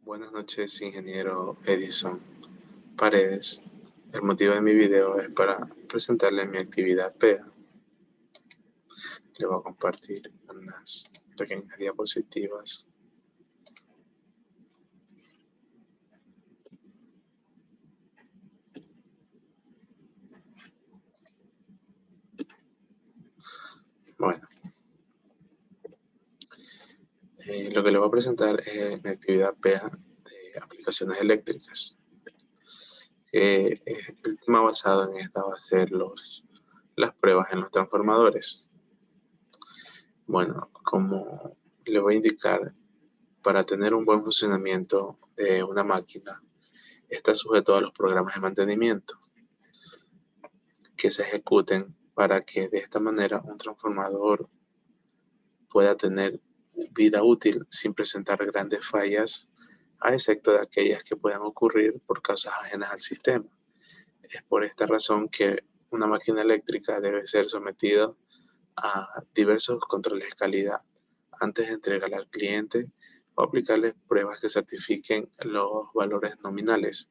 Buenas noches, ingeniero Edison Paredes. El motivo de mi video es para presentarle mi actividad PEA. Le voy a compartir unas pequeñas diapositivas. Bueno, lo que le voy a presentar es mi actividad PEA de aplicaciones eléctricas. El tema basado en esta va a ser las pruebas en los transformadores. Bueno, como le voy a indicar, para tener un buen funcionamiento de una máquina, está sujeto a los programas de mantenimiento que se ejecuten para que de esta manera un transformador pueda tener vida útil sin presentar grandes fallas, a excepto de aquellas que puedan ocurrir por causas ajenas al sistema. Es por esta razón que una máquina eléctrica debe ser sometida a diversos controles de calidad antes de entregarla al cliente o aplicarle pruebas que certifiquen los valores nominales,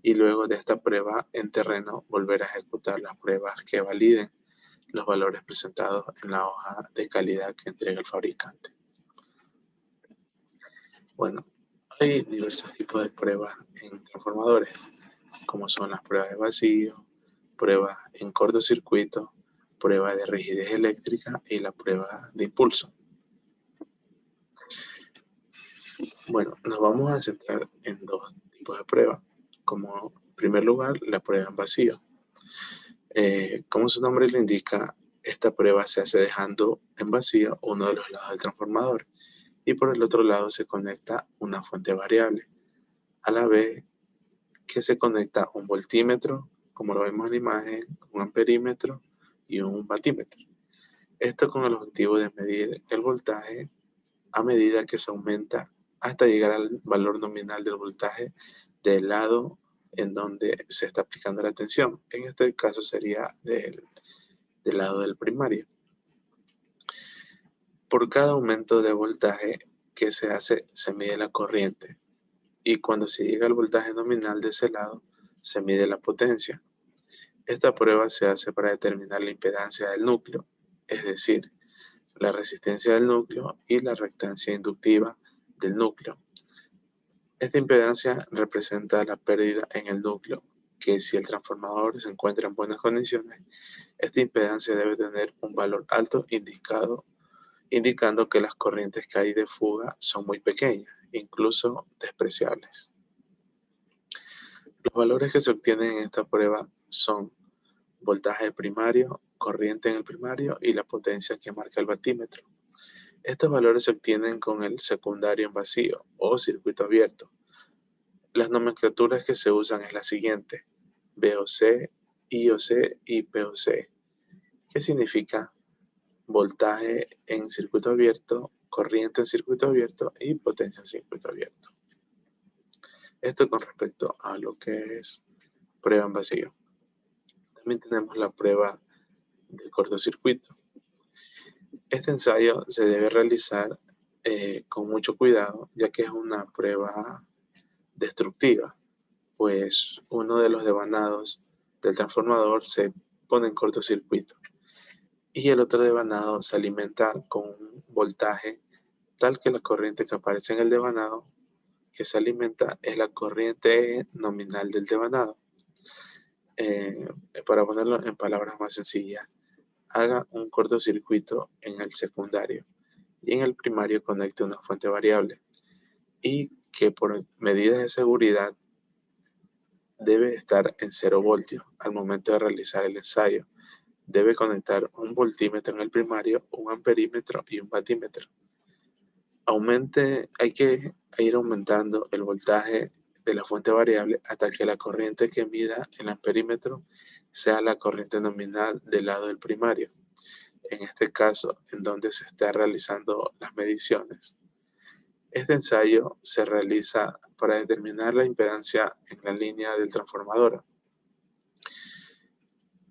y luego de esta prueba en terreno volver a ejecutar las pruebas que validen los valores presentados en la hoja de calidad que entrega el fabricante. Bueno, hay diversos tipos de pruebas en transformadores, como son las pruebas de vacío, pruebas en cortocircuito, pruebas de rigidez eléctrica y la prueba de impulso. Bueno, nos vamos a centrar en dos tipos de pruebas. Como en primer lugar, la prueba en vacío. Como su nombre lo indica, esta prueba se hace dejando en vacío uno de los lados del transformador y por el otro lado se conecta una fuente variable, a la vez que se conecta un voltímetro, como lo vemos en la imagen, un amperímetro y un batímetro. Esto con el objetivo de medir el voltaje a medida que se aumenta hasta llegar al valor nominal del voltaje del lado en donde se está aplicando la tensión. En este caso sería del lado del primario. Por cada aumento de voltaje que se hace, se mide la corriente, y cuando se llega al voltaje nominal de ese lado, se mide la potencia. Esta prueba se hace para determinar la impedancia del núcleo, es decir, la resistencia del núcleo y la reactancia inductiva del núcleo. Esta impedancia representa la pérdida en el núcleo, que si el transformador se encuentra en buenas condiciones, esta impedancia debe tener un valor alto indicando que las corrientes que hay de fuga son muy pequeñas, incluso despreciables. Los valores que se obtienen en esta prueba son voltaje primario, corriente en el primario y la potencia que marca el batímetro. Estos valores se obtienen con el secundario en vacío o circuito abierto. Las nomenclaturas que se usan es la siguiente: VOC, IOC y POC, que significa voltaje en circuito abierto, corriente en circuito abierto y potencia en circuito abierto. Esto con respecto a lo que es prueba en vacío. También tenemos la prueba del cortocircuito. Este ensayo se debe realizar con mucho cuidado, ya que es una prueba destructiva, pues uno de los devanados del transformador se pone en cortocircuito y el otro devanado se alimenta con un voltaje tal que la corriente que aparece en el devanado que se alimenta es la corriente nominal del devanado. Para ponerlo en palabras más sencillas, haga un cortocircuito en el secundario y en el primario conecte una fuente variable, y que por medidas de seguridad debe estar en 0 voltios al momento de realizar el ensayo. Debe conectar un voltímetro en el primario, un amperímetro y un batímetro. Hay que ir aumentando el voltaje de la fuente variable hasta que la corriente que mida el amperímetro sea la corriente nominal del lado del primario, en este caso en donde se está realizando las mediciones. Este ensayo se realiza para determinar la impedancia en la línea del transformador,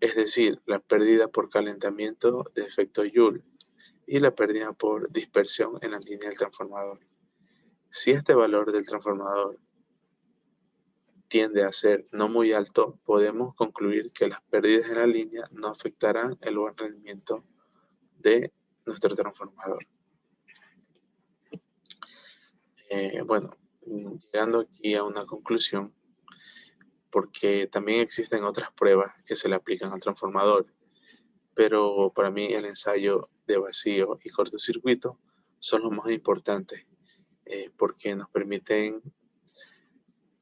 es decir, la pérdida por calentamiento de efecto Joule y la pérdida por dispersión en la línea del transformador. Si este valor del transformador tiende a ser no muy alto, podemos concluir que las pérdidas en la línea no afectarán el buen rendimiento de nuestro transformador. Bueno, llegando aquí a una conclusión, porque también existen otras pruebas que se le aplican al transformador, pero para mí el ensayo de vacío y cortocircuito son los más importantes, porque nos permiten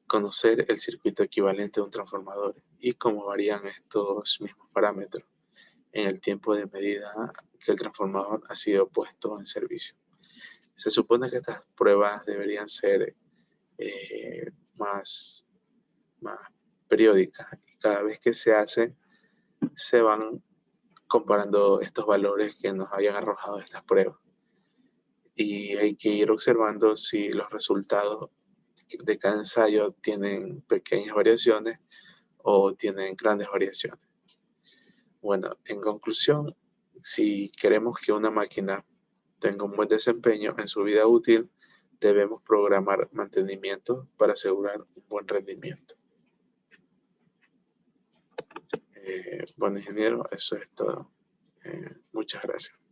conocer el circuito equivalente de un transformador y cómo varían estos mismos parámetros en el tiempo de medida que el transformador ha sido puesto en servicio. Se supone que estas pruebas deberían ser más periódicas y cada vez que se hace se van comparando estos valores que nos hayan arrojado estas pruebas. Y hay que ir observando si los resultados de cada ensayo tienen pequeñas variaciones o tienen grandes variaciones. Bueno, en conclusión, si queremos que una máquina tenga un buen desempeño en su vida útil, debemos programar mantenimiento para asegurar un buen rendimiento. Bueno, ingeniero, eso es todo. Muchas gracias.